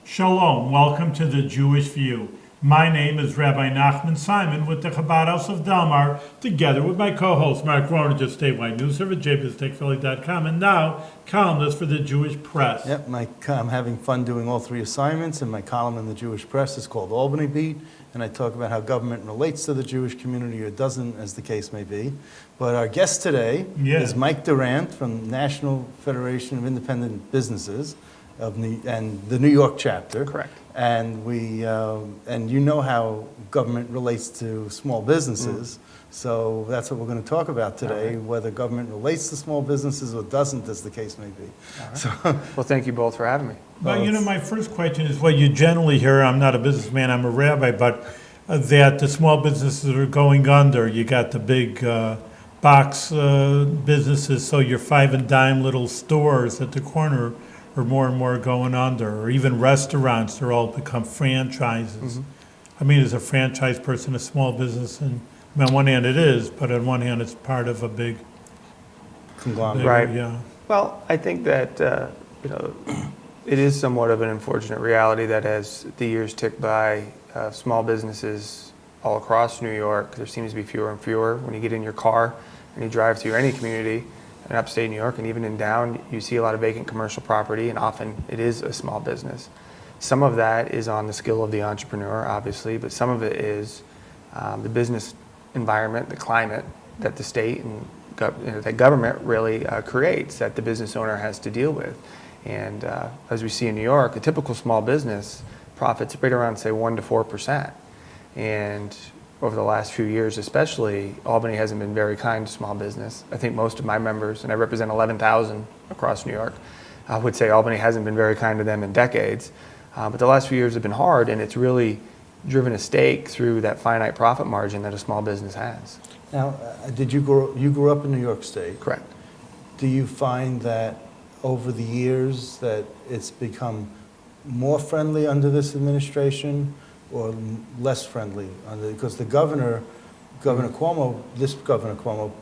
Shalom, welcome to the Jewish View. My name is Rabbi Nachman Simon with the Chabad House of Delmar, together with my co-host Mark Ronan of Statewide News Service, jbiztechphilly.com, and now columnist for the Jewish Press. Yep, I'm having fun doing all three assignments, and my column in the Jewish Press is called Albany Beat, and I talk about how government relates to the Jewish community, or doesn't, as the case may be. But our guest today is Mike Durant from National Federation of Independent Businesses and the New York chapter. Correct. And and you know how government relates to small businesses. So that's what we're going to talk about today, whether government relates to small businesses or doesn't, as the case may be. Right. So, well, thank you both for having me. Well, my first question is what you generally hear. I'm not a businessman, I'm a rabbi, but that the small businesses are going under. You got the big box businesses, so your five and dime little stores at the corner are more and more going under, or even restaurants, they're all become franchises. I mean, is a franchise person a small business? And on one hand it is, but on one hand it's part of a big conglomerate. Right. Yeah. Well, I think that it is somewhat of an unfortunate reality that as the years tick by, small businesses all across New York, there seems to be fewer and fewer. When you get in your car and you drive through any community in upstate New York and even in down, you see a lot of vacant commercial property, and often it is a small business. Some of that is on the skill of the entrepreneur, obviously, but some of it is the business environment, the climate that the state and that government really creates, that the business owner has to deal with. And as we see in New York, a typical small business profits right around, say, 1% to 4%. And over the last few years especially, Albany hasn't been very kind to small business. I think most of my members, and I represent 11,000 across New York, would say Albany hasn't been very kind to them in decades. But the last few years have been hard, and it's really driven a stake through that finite profit margin that a small business has. Now, you grew up in New York State? Correct. Do you find that over the years that it's become more friendly under this administration or less friendly under, because the Governor Cuomo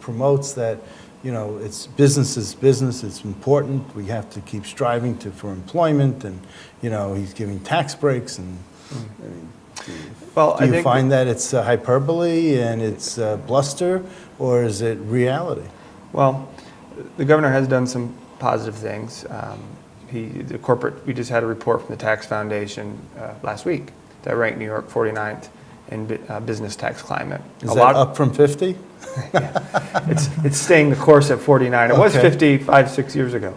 promotes that, it's business is business, it's important, we have to keep striving for employment, and, he's giving tax breaks, and do you find that it's hyperbole and it's bluster, or is it reality? Well, the governor has done some positive things. We just had a report from the Tax Foundation last week that ranked New York 49th in business tax climate. Is that up from 50? Yeah. It's staying the course at 49. It was 50 5-6 years ago.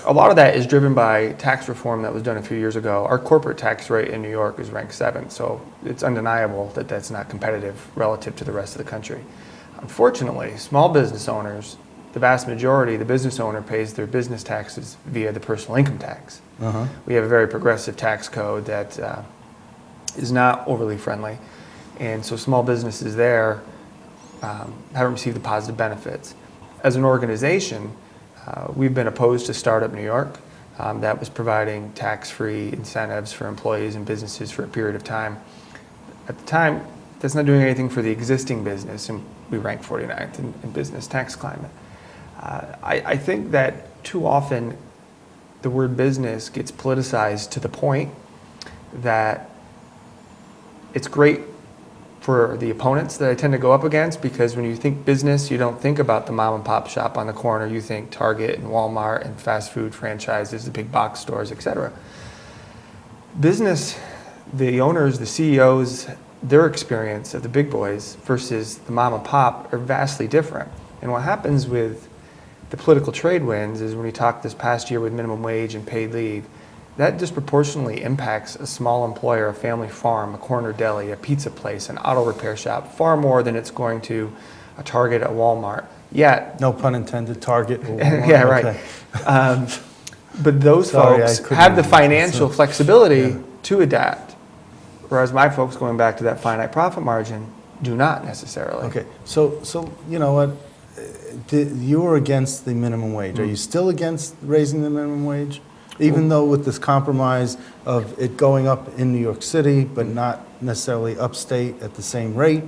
A lot of that is driven by tax reform that was done a few years ago. Our corporate tax rate in New York is ranked 7th, so it's undeniable that that's not competitive relative to the rest of the country. Unfortunately, small business owners, the vast majority, the business owner pays their business taxes via the personal income tax. We have a very progressive tax code that is not overly friendly, and so small businesses there haven't received the positive benefits. As an organization, we've been opposed to Startup New York. That was providing tax-free incentives for employees and businesses for a period of time. At the time, that's not doing anything for the existing business, and we rank 49th in business tax climate. I think that too often the word business gets politicized to the point that it's great for the opponents that I tend to go up against, because when you think business, you don't think about the mom and pop shop on the corner. You think Target and Walmart and fast food franchises, the big box stores, etc. Business, the owners, the CEOs, their experience of the big boys versus the mom and pop are vastly different. And what happens with the political trade winds is when we talked this past year with minimum wage and paid leave, that disproportionately impacts a small employer, a family farm, a corner deli, a pizza place, an auto repair shop, far more than it's going to a Target, a Walmart. Yet, no pun intended, Target. Yeah, right. But those folks have the financial flexibility to adapt, whereas my folks, going back to that finite profit margin, do not necessarily. Okay, so you know what? You were against the minimum wage. Are you still against raising the minimum wage? Even though with this compromise of it going up in New York City, but not necessarily upstate at the same rate?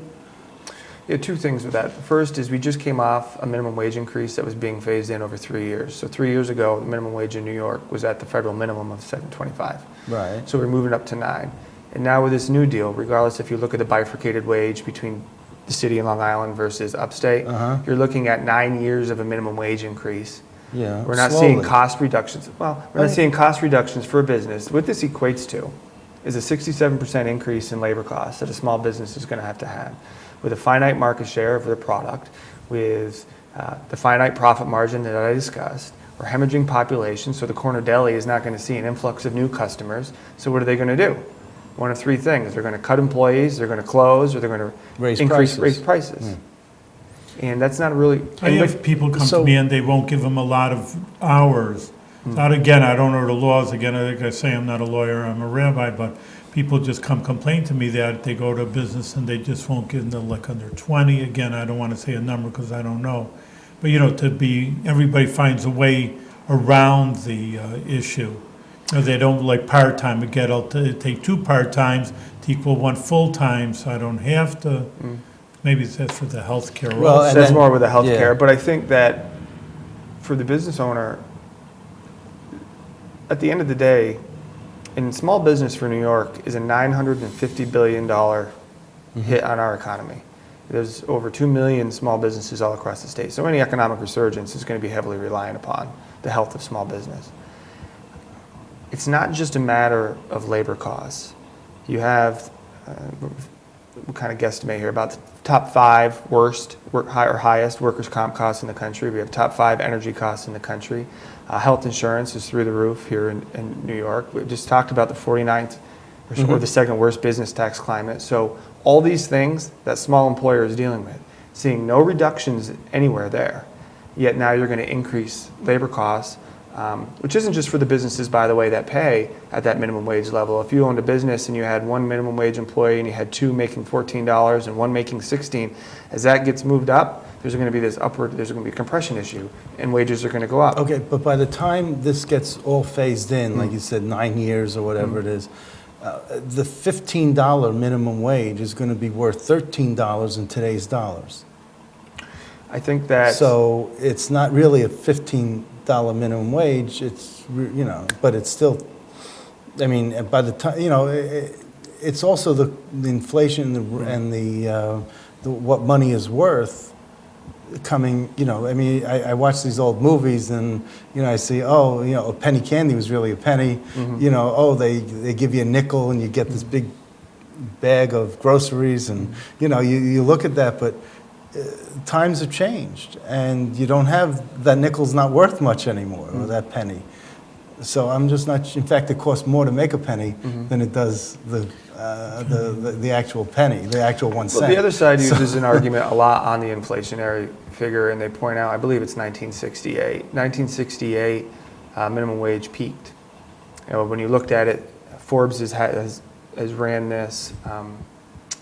Yeah, two things with that. First is we just came off a minimum wage increase that was being phased in over 3 years. So 3 years ago, the minimum wage in New York was at the federal minimum of $7.25. Right. So we're moving up to 9. And now with this new deal, regardless if you look at the bifurcated wage between the city and Long Island versus upstate, you're looking at 9 years of a minimum wage increase. Yeah. We're not seeing cost reductions. Well, we're not seeing cost reductions for a business. What this equates to is a 67% increase in labor costs that a small business is going to have. With a finite market share of their product, with the finite profit margin that I discussed, or hemorrhaging population, so the corner deli is not going to see an influx of new customers. So what are they going to do? One of three things. They're going to cut employees, they're going to close, or they're going to raise prices. And that's not really... I have people come to me and they won't give them a lot of hours. Now, again, I don't know the laws. Again, like I say, I'm not a lawyer, I'm a rabbi, but people just complain to me that they go to a business and they just won't give them like under 20. Again, I don't want to say a number because I don't know. But, everybody finds a way around the issue. They don't like part-time. Again, I'll take 2 part-times to equal 1 full-time, so I don't have to. Maybe that's for the healthcare. Well, also. That's more with the healthcare, but I think that for the business owner, at the end of the day, in small business for New York is a $950 billion hit on our economy. There's over 2 million small businesses all across the state. So any economic resurgence is going to be heavily reliant upon the health of small business. It's not just a matter of labor costs. You have, we kind of guesstimate here, about the top 5 worst or highest workers' comp costs in the country. We have top 5 energy costs in the country. Health insurance is through the roof here in New York. We just talked about the 49th or the second worst business tax climate. So all these things that small employer is dealing with, seeing no reductions anywhere there, yet now you're going to increase labor costs, which isn't just for the businesses, by the way, that pay at that minimum wage level. If you owned a business and you had 1 minimum wage employee and you had 2 making $14 and 1 making $16, as that gets moved up, there's going to be there's going to be a compression issue, and wages are going to go up. Okay, but by the time this gets all phased in, like you said, 9 years or whatever it is, the $15 minimum wage is going to be worth $13 in today's dollars. I think that... So it's not really a $15 minimum wage, it's, but it's still, I mean, by the time, it's also the inflation and the what money is worth coming, I watch these old movies and, I see, a penny candy was really a penny, they give you a nickel and you get this big bag of groceries and, you look at that, but times have changed and you don't have, that nickel's not worth much anymore, or that penny. So I'm just not, in fact, it costs more to make a penny than it does the actual penny, the actual 1 cent. Well, the other side uses an argument a lot on the inflationary figure, and they point out, I believe it's 1968. 1968, minimum wage peaked. When you looked at it, Forbes has ran this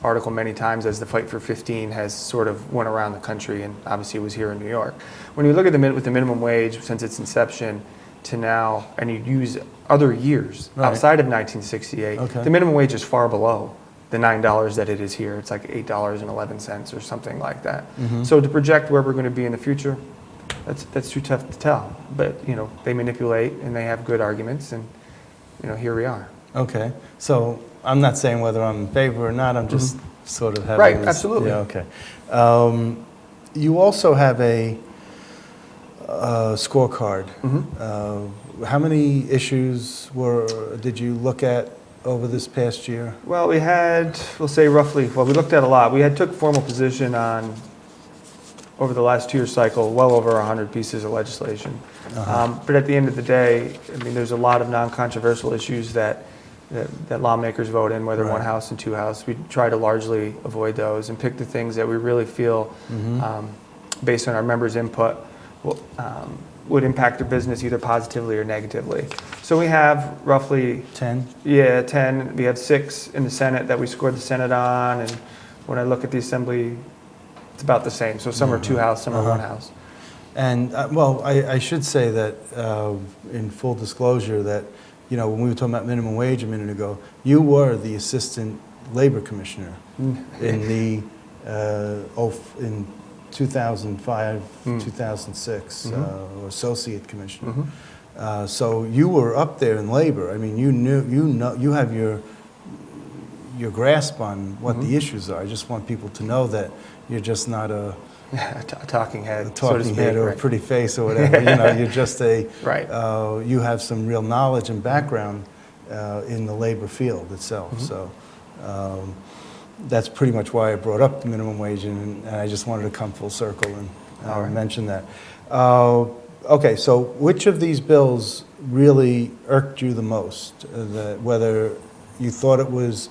article many times as the fight for 15 has sort of went around the country, and obviously it was here in New York. When you look at with the minimum wage since its inception to now, and you use other years outside of 1968, the minimum wage is far below the $9 that it is here. It's like $8.11 or something like that. So to project where we're going to be in the future, that's too tough to tell. But they manipulate and they have good arguments, and here we are. Okay, so I'm not saying whether I'm in favor or not. I'm just sort of having this, absolutely. Yeah, okay. You also have a scorecard. How many issues did you look at over this past year? Well, we had, we'll say roughly, we looked at a lot. We took formal position on, over the last 2-year cycle, well over 100 pieces of legislation. But at the end of the day, there's a lot of non-controversial issues that lawmakers vote in, whether 1 house and 2 houses. We try to largely avoid those and pick the things that we really feel, based on our members' input, would impact their business either positively or negatively. So we have roughly 10? Yeah, 10. We have 6 in the Senate that we scored the Senate on, and when I look at the Assembly, it's about the same. So some are 2 houses, some are 1 house. And I should say that in full disclosure that when we were talking about minimum wage a minute ago, you were the assistant labor commissioner in the in 2005, 2006, or associate commissioner. So you were up there in labor. I mean, you have your grasp on what the issues are. I just want people to know that you're just not a talking head, or a pretty face or whatever. You're just right. You have some real knowledge and background in the labor field itself. So that's pretty much why I brought up the minimum wage, and I just wanted to come full circle and mention that. Okay, so which of these bills really irked you the most? Whether you thought it was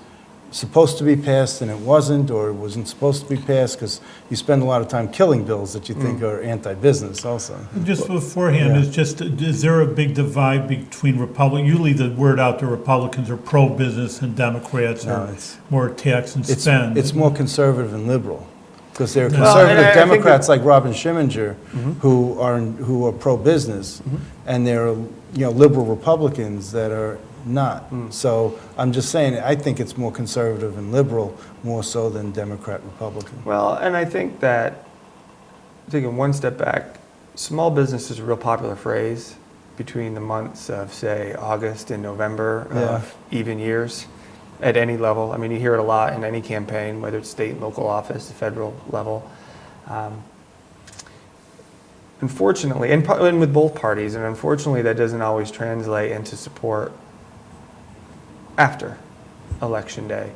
supposed to be passed and it wasn't, or it wasn't supposed to be passed, because you spend a lot of time killing bills that you think are anti-business also. Just beforehand, is there a big divide between Republicans? Usually the word out there, Republicans are pro-business and Democrats are more tax and spend. It's more conservative and liberal, because there are No. conservative I think Democrats like Robin Schimminger who are pro-business, and there are liberal Republicans that are not. So I'm just saying, I think it's more conservative and liberal, more so than Democrat Republican. Well, and I think that, taking one step back, small business is a real popular phrase between the months of, say, August and November of even years at any level. I mean, you hear it a lot in any campaign, whether it's state and local office, the federal level. Unfortunately, and with both parties, and unfortunately that doesn't always translate into support after Election Day.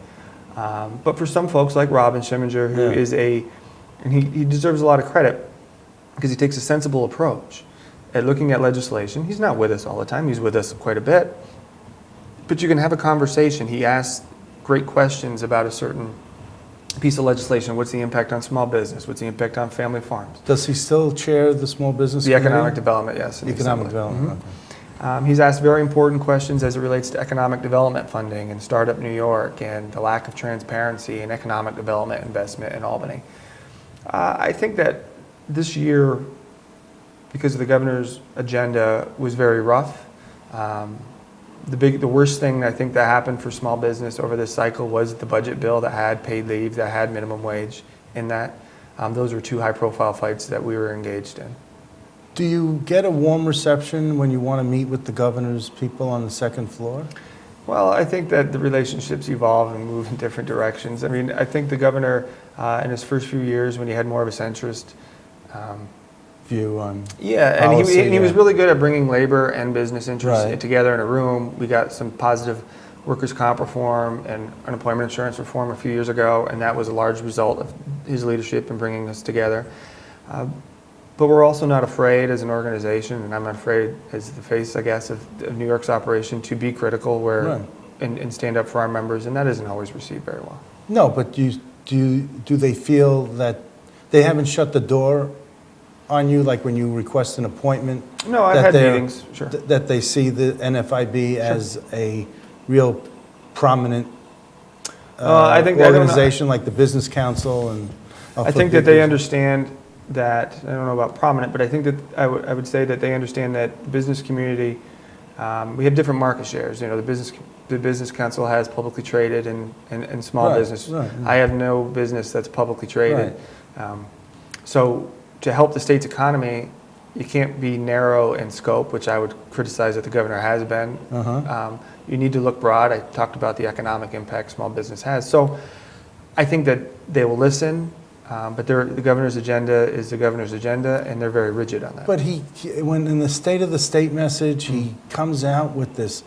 But for some folks like Robin Schimminger, who is and he deserves a lot of credit because he takes a sensible approach at looking at legislation. He's not with us all the time, he's with us quite a bit. But you can have a conversation. He asks great questions about a certain piece of legislation. What's the impact on small business? What's the impact on family farms? Does he still chair the small business The committee? economic development, yes. in the Economic Assembly. development, okay. He's asked very important questions as it relates to economic development funding and Startup New York and the lack of transparency in economic development investment in Albany. I think that this year, because of the governor's agenda, was very rough. The worst thing I think that happened for small business over this cycle was the budget bill that had paid leave, that had minimum wage in that. Those were two high-profile fights that we were engaged in. Do you get a warm reception when you want to meet with the governor's people on the second floor? Well, I think that the relationships evolve and move in different directions. I mean, I think the governor, in his first few years, when he had more of a centrist view on and policy, he was really good at bringing labor and business interests Right. together in a room. We got some positive workers' comp reform and unemployment insurance reform a few years ago, and that was a large result of his leadership in bringing us together. But we're also not afraid as an organization, and I'm not afraid as the face, I guess, of New York's operation to be critical and stand up for our members, and that isn't always received very well. No, but do they feel that they haven't shut the door on you, like when you request an appointment? No, I've had meetings, sure. That they see the NFIB as a real prominent I don't know. organization, like the Business Council and... I think that they understand that, I don't know about prominent, but I think that I would say that they understand that the business community, we have different market shares. You know, the business council has publicly traded and small business. Right. I have no business that's publicly traded. So to help the state's economy, you can't be narrow in scope, which I would criticize that the governor has been. You need to look broad. I talked about the economic impact small business has. So I think that they will listen. But the governor's agenda is the governor's agenda, and they're very rigid on that. But when in the State of the State message, he comes out with this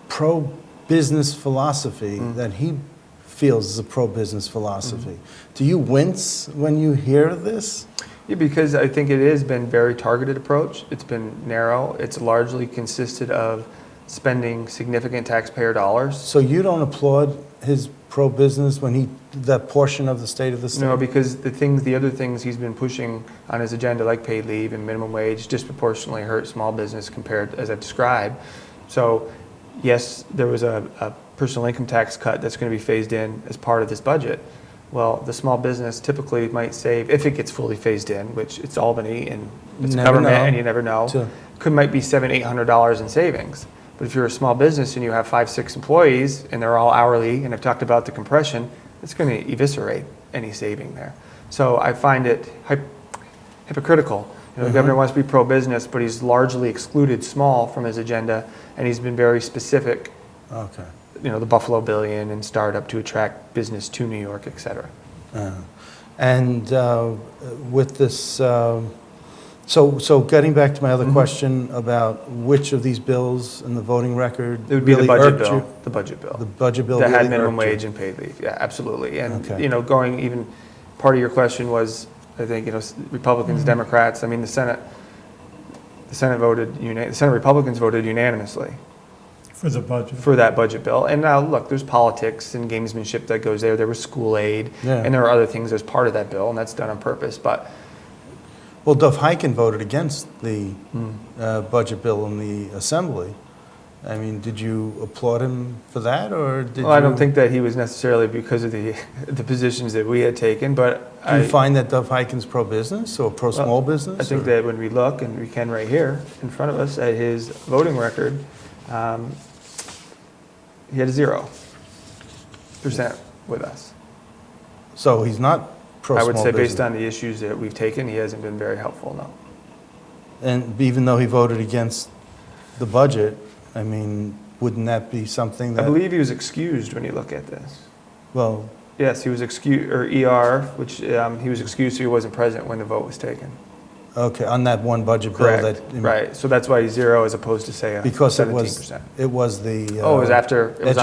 pro-business philosophy that he feels is a pro-business philosophy. Do you wince when you hear this? Yeah, because I think it has been a very targeted approach. It's been narrow. It's largely consisted of spending significant taxpayer dollars. So you don't applaud his pro-business when that portion of the State of the State? No, because the other things he's been pushing on his agenda, like paid leave and minimum wage, disproportionately hurt small business compared, as I've described. So, yes, there was a personal income tax cut that's going to be phased in as part of this budget. Well, the small business typically might save, if it gets fully phased in, which it's Albany and it's government and you never know, might be $700, $800 in savings. But if you're a small business and you have 5, 6 employees and they're all hourly, and I've talked about the compression, it's going to eviscerate any saving there. So I find it hypocritical. The governor wants to be pro-business, but he's largely excluded small from his agenda, and he's been very specific. Okay. The Buffalo Billion and startup to attract business to New York, et cetera. And with this, so getting back to my other question about which of these bills in the voting record It would be really the budget irked bill. you? The budget bill. The budget bill That really had minimum irked you? wage and paid leave. Yeah, absolutely. And Okay. going even part of your question was, I think, Republicans, Democrats. I mean, the Senate Republicans voted unanimously For the budget. for that budget bill. And now, look, there's politics and gamesmanship that goes there. There was school aid, Yeah. and there are other things as part of that bill, and that's done on purpose. But Well, Dov Hikind voted against the budget bill in the Assembly. I mean, did you applaud him for that, or did I don't think that he was necessarily because of the positions that we had taken, but Do you find that Dov Hikind's pro-business or pro-small business? I think or- that when we look, and we can right here in front of us at his voting record, he had a 0% with us. So he's not I pro-small would say business? based on the issues that we've taken, he hasn't been very helpful, no. And even though he voted against the budget, I mean, wouldn't that be something I that, believe he was excused when you look at this. well, Yes, he was excused, or ER, which he was excused, so he wasn't present when the vote was taken. okay, on that one budget bill Correct, that... right. So that's why he's 0 as opposed to, say, a 17%. Because it was the... Oh, it was on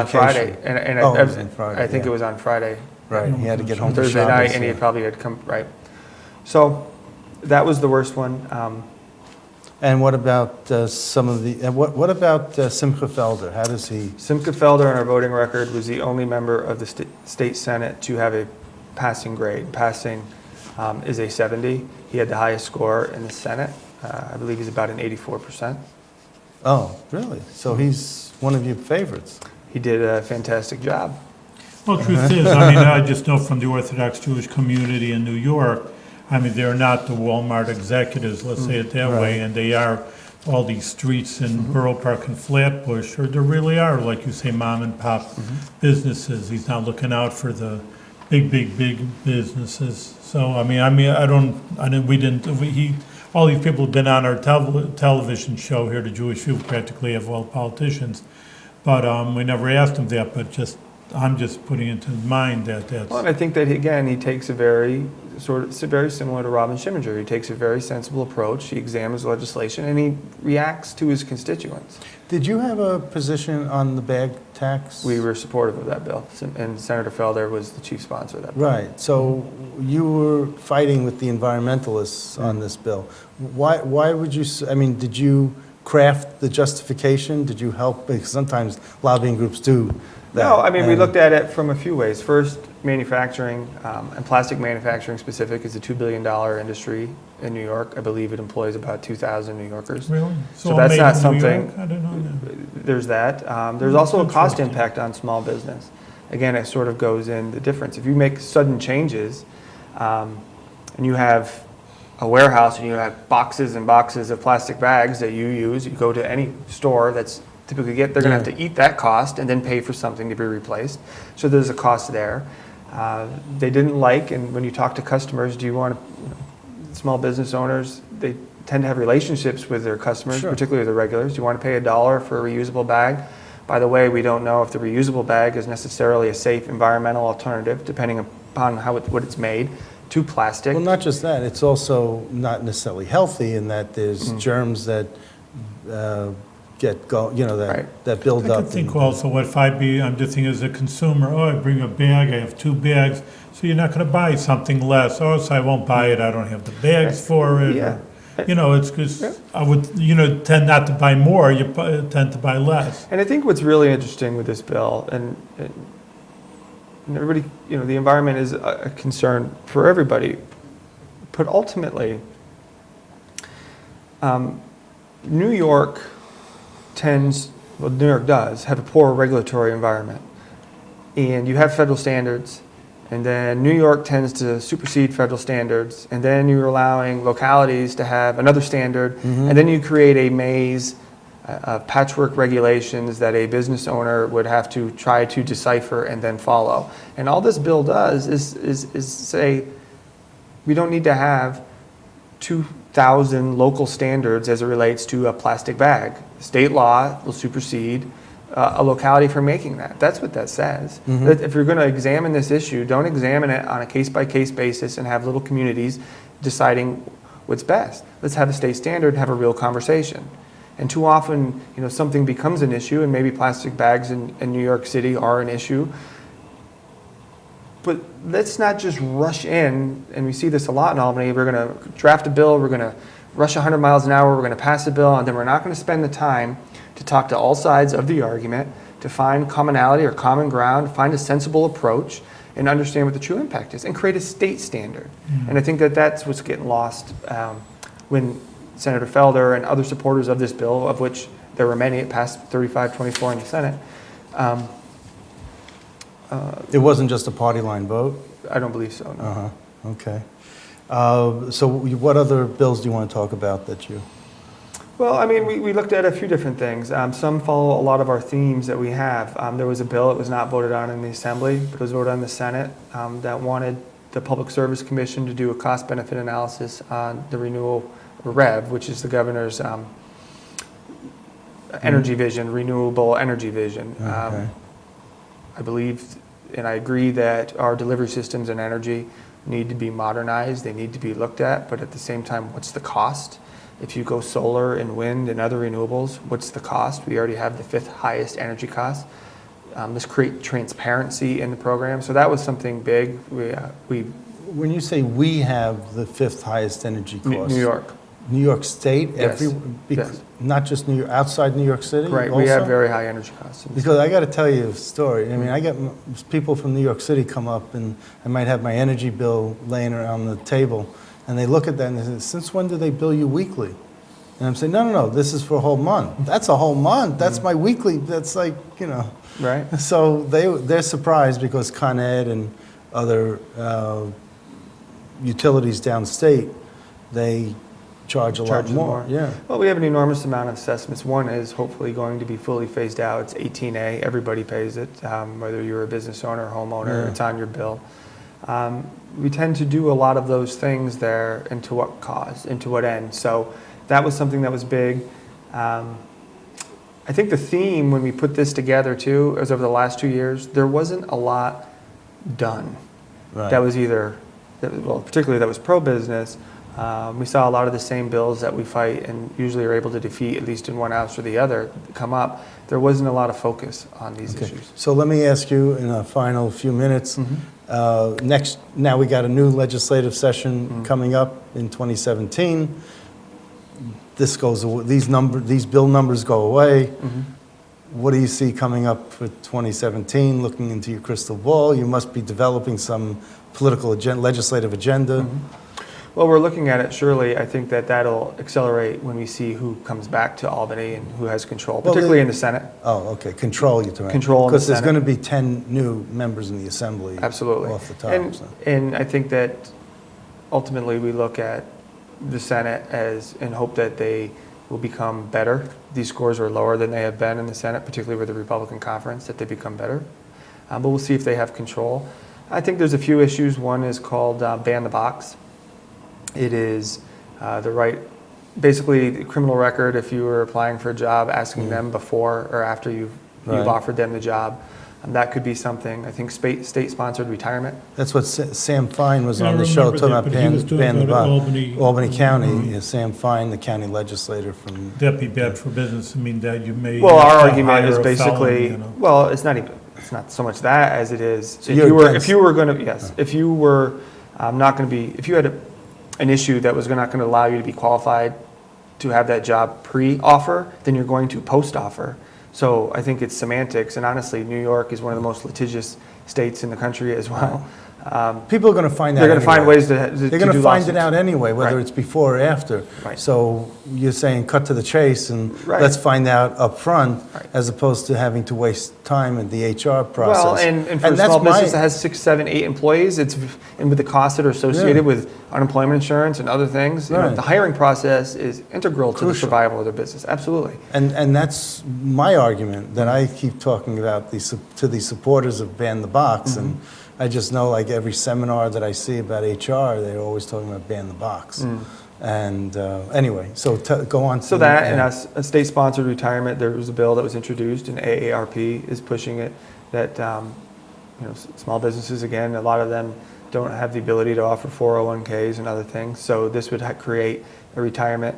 education. Friday. And Oh, it was on Friday, I think yeah. it was on Friday. Right, he had to get home for Thursday Shabbos. night, and he yeah. probably had come, right. So that was the worst one. And what about some of the... What about Simcha Felder? How does he... Simcha Felder on our voting record was the only member of the state Senate to have a passing grade. Passing is a 70. He had the highest score in the Senate. I believe he's about an 84%. Oh, really? So he's one of your favorites? He did a fantastic job. Well, truth is, I mean, I just know from the Orthodox Jewish community in New York, I mean, they're not the Walmart executives, let's say it that way, and they are all these streets in Borough Park and Flatbush, or there really are, like you say, mom and pop businesses. He's not looking out for the big businesses. So, all these people have been on our television show here, the Jewish View, practically have all politicians, but we never asked him that, but I'm just putting into mind that that's... Well, and I think that, again, he takes a very similar to Robin Schimminger. He takes a very sensible approach. He examines legislation, and he reacts to his constituents. Did you have a position on the bag tax? We were supportive of that bill, and Senator Felder was the chief sponsor of that bill. Right, so you were fighting with the environmentalists on this bill. Why would you, did you craft the justification? Did you help? Because sometimes lobbying groups do that. No, we And- looked at it from a few ways. First, manufacturing, and plastic manufacturing specific, is a $2 billion industry in New York. I believe it employs about 2,000 New Yorkers. Really? So that's made not in New something- York? I don't know that. There's that. There's also a cost Interesting. impact on small business. Again, it sort of goes in the difference. If you make sudden changes, and you have a warehouse and you have boxes and boxes of plastic bags that you use, you go to any store that's typically they're going to have to eat that cost and then pay for something to be replaced. So there's a cost there. They didn't like, and when you talk to customers, do you want to, small business owners, they tend to have relationships with their customers, Sure. particularly the regulars. Do you want to pay $1 for a reusable bag? By the way, we don't know if the reusable bag is necessarily a safe environmental alternative, depending upon what it's made, to plastic. Well, not just that, it's also not necessarily healthy in that there's germs that that build I up. could think and- also, what if I'm just thinking as a consumer, I bring a bag, I have 2 bags, so you're not gonna buy something less, so I won't buy it, I don't have the bags for it. Yeah. or- it's because I would, tend not to buy more, you tend to buy less. And I think what's really interesting with this bill, and everybody, the environment is a concern for everybody, but ultimately, New York New York does have a poor regulatory environment. And you have federal standards, and then New York tends to supersede federal standards, and then you're allowing localities to have another standard, and then you create a maze patchwork regulations that a business owner would have to try to decipher and then follow. And all this bill does is say we don't need to have 2,000 local standards as it relates to a plastic bag. State law will supersede a locality for making that. That's what that says. That if you're going to examine this issue, don't examine it on a case-by-case basis and have little communities deciding what's best. Let's have a state standard, have a real conversation. And too often, something becomes an issue, and maybe plastic bags in New York City are an issue. But let's not just rush in, and we see this a lot in Albany. We're going to draft a bill, we're going to rush 100 miles an hour, we're going to pass a bill, and then we're not going to spend the time to talk to all sides of the argument, to find commonality or common ground, find a sensible approach, and understand what the true impact is, and create a state standard. And I think that that's what's getting lost when Senator Felder and other supporters of this bill, of which there were many, it passed 35-24 in the Senate. It wasn't just a party line vote? I don't believe so, no. Okay. So what other bills do you want to talk about that you... Well, I mean, we looked at a few different things. Some follow a lot of our themes that we have. There was a bill that was not voted on in the Assembly, but it was voted on in the Senate, that wanted the Public Service Commission to do a cost-benefit analysis on the renewal REV, which is the governor's energy vision, renewable energy vision. Okay. I believe, and I agree that our delivery systems and energy need to be modernized. They need to be looked at, but at the same time, what's the cost? If you go solar and wind and other renewables, what's the cost? We already have the 5th highest energy cost. Let's create transparency in the program. So that was something big. When you say we have the 5th highest energy cost? New York. New York State? Yes. Yes. Not just New York, outside New York City? Right, also? we have very high energy costs. Because I got to tell you a story. I mean, I get people from New York City come up, and I might have my energy bill laying around the table, and they look at that and they say, "Since when do they bill you weekly?" And I'm saying, no, this is for a whole month. That's a whole month. That's my weekly. That's like, Right. So they're surprised because Con Ed and other utilities downstate, they charge a lot Charges more. Yeah. Well, we have an enormous amount of assessments. One is hopefully going to be fully phased out. It's 18A. Everybody pays it, whether you're a business owner or homeowner. Yeah. It's on your bill. We tend to do a lot of those things there, and to what cause, and to what end. So that was something that was big. I think the theme when we put this together too, is over the last 2 years, there wasn't a lot done. Right. That was particularly that was pro-business. We saw a lot of the same bills that we fight and usually are able to defeat, at least in one house or the other, come up. There wasn't a lot of focus on these issues. So let me ask you in a final few minutes, now we got a new legislative session coming up in 2017. This goes away, these bill numbers go away. What do you see coming up for 2017? Looking into your crystal ball, you must be developing some political legislative agenda. Well, we're looking at it, surely. I think that that'll accelerate when we see who comes back to Albany and who has control, particularly in the Senate. Oh, okay, control you're talking. Control in the Because there's Senate. going to be 10 new members in the Assembly. Absolutely. Off the top. And I think that ultimately we look at the Senate and hope that they will become better. These scores are lower than they have been in the Senate, particularly with the Republican conference, that they become better. But we'll see if they have control. I think there's a few issues. One is called ban the box. It is the right, basically the criminal record if you were applying for a job, asking them before or after you've offered them the job. That could be something. I think state-sponsored retirement. That's what Sam Fine was Yeah, on I the show remember talking that, about but he was doing about Albany County. Sam Fine, the county legislator from. That'd be bad for business. I mean, that you may. Well, our have to argument is hire a basically, felon, well, it's not so much that as it is, So if you were going to, yes, if you were not going to be, if you had an issue that was not going to allow you to be qualified to have that job pre-offer, then you're going to post-offer. So I think it's semantics, and honestly, New York is one of the most litigious states in the country as well. People are going to find out. They're going to find anyway. ways to They're going do to find it lawsuits. out anyway, whether Right. it's before or after. Right. So you're saying cut to the chase and Right. let's find out up front, Right. as opposed to having to waste time in the HR process. Well, and for a that's small business my- that has 6, 7, 8 employees, and with the costs that are associated Yeah. with unemployment insurance and other things, you know, Right. the hiring process is integral to the Crucial. survival of their business. Absolutely. And that's my argument that I keep talking about to the supporters of Ban the Box. Mm-hmm. And I just know, like, every seminar that I see about HR, they're always talking about Ban the Box. And anyway, so go on. So that and a state-sponsored retirement, there was a bill that was introduced, and AARP is pushing it. That you know, small businesses, again, a lot of them don't have the ability to offer 401ks and other things. So this would create a retirement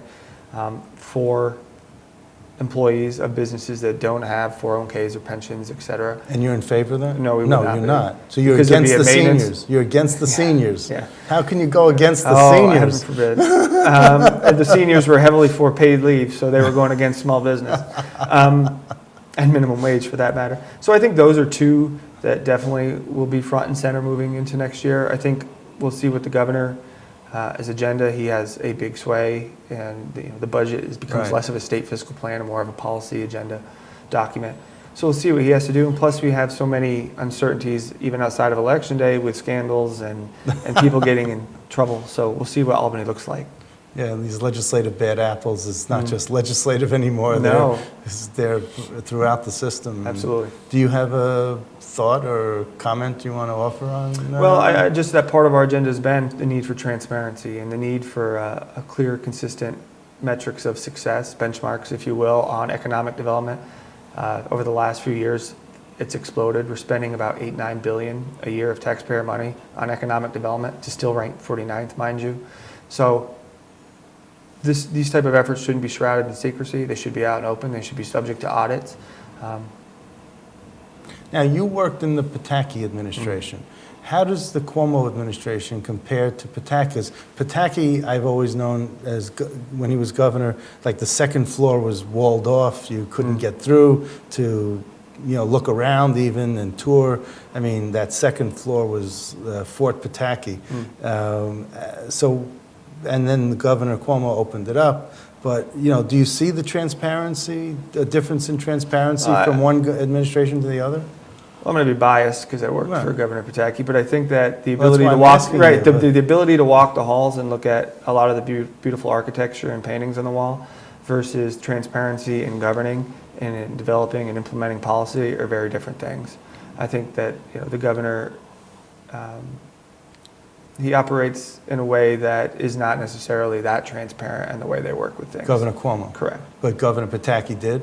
for employees of businesses that don't have 401ks or pensions, et cetera. And you're in favor of that? No, we would No, not you're be. not. So you're Because it'd against be the a maintenance- seniors. You're against the seniors. Yeah. How can you go against the Oh, seniors? heaven forbid. And the seniors were heavily for paid leave, so they were going against small business. And minimum wage, for that matter. So I think those are two that definitely will be front and center moving into next year. I think we'll see what the governor, his agenda. He has a big sway, and the budget becomes Right. less of a state fiscal plan and more of a policy agenda document. So we'll see what he has to do. And plus, we have so many uncertainties, even outside of Election Day, with scandals and people getting in trouble. So we'll see what Albany looks like. Yeah, these legislative bad apples, it's not just legislative anymore. No. They're throughout the system. Absolutely. Do you have a thought or comment you want to offer on that? Well, I just that part of our agenda has been the need for transparency and the need for a clear, consistent metrics of success, benchmarks, if you will, on economic development. Over the last few years, it's exploded. We're spending about $8-9 billion a year of taxpayer money on economic development to still rank 49th, mind you. So these type of efforts shouldn't be shrouded in secrecy. They should be out and open. They should be subject to audits. Now, you worked in the Pataki administration. How does the Cuomo administration compare to Pataki's? Pataki, I've always known as, when he was governor, like the second floor was walled off. You couldn't get through to, look around even and tour. I mean, that second floor was Fort Pataki. And then the Governor Cuomo opened it up. But, do you see the transparency, a difference in transparency from one administration to the other? Well, I'm going to be biased because I worked Right. for Governor Pataki, but I think that the Well, that's ability why to I'm walk, asking right, you, but- the ability to walk the halls and look at a lot of the beautiful architecture and paintings on the wall versus transparency in governing and in developing and implementing policy are very different things. I think that the governor, he operates in a way that is not necessarily that transparent in the way they work with things. Governor Cuomo? Correct. But Governor Pataki did?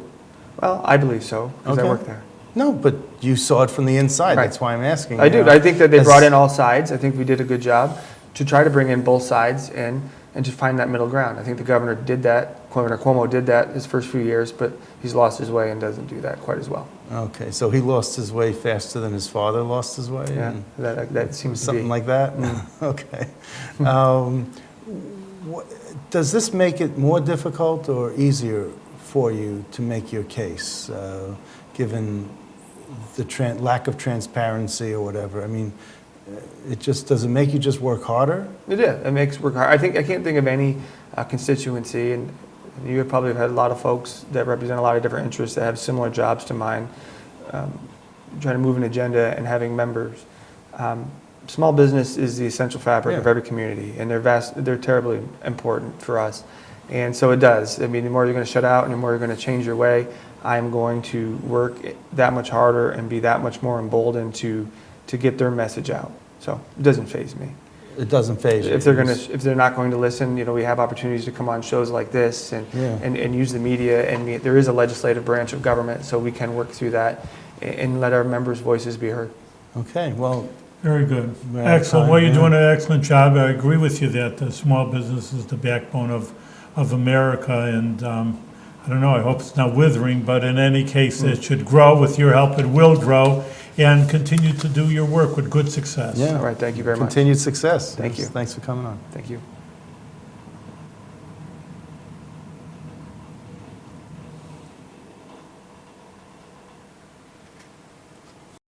Well, I believe so because I Okay. worked there. No, but you saw it from the inside. Right. That's why I'm asking. I do. I think that they As- brought in all sides. I think we did a good job to try to bring in both sides and to find that middle ground. I think the governor did that. Governor Cuomo did that his first few years, but he's lost his way and doesn't do that quite as well. Okay, so he lost his way faster than his father lost his way? Yeah, and that seems to Something be. like that? Okay. Does this make it more difficult or easier for you to make your case, given the lack of transparency or whatever? I mean, does it make you just work harder? It did. It makes work hard. I can't think of any constituency, and you have probably had a lot of folks that represent a lot of different interests that have similar jobs to mine, trying to move an agenda and having members. Small business is the essential fabric of Yeah. every community, and they're terribly important for us. And so it does. I mean, the more you're going to shut out and the more you're going to change your way, I'm going to work that much harder and be that much more emboldened to get their message out. So it doesn't faze me. It doesn't faze you? If they're not going to listen, we have opportunities to come on shows like this and Yeah. and use the media. And there is a legislative branch of government, so we can work through that and let our members' voices be heard. Okay, well, Very good. We're out of Excellent. time, Well, you're yeah. doing an excellent job. I agree with you that the small business is the backbone of America, and I don't know, I hope it's not withering, but in any case, it should grow. With your help, it will grow, and continue to do your work with good success. yeah. All right, thank you very much. Continued success. Thank you. Thanks for coming on. Thank you.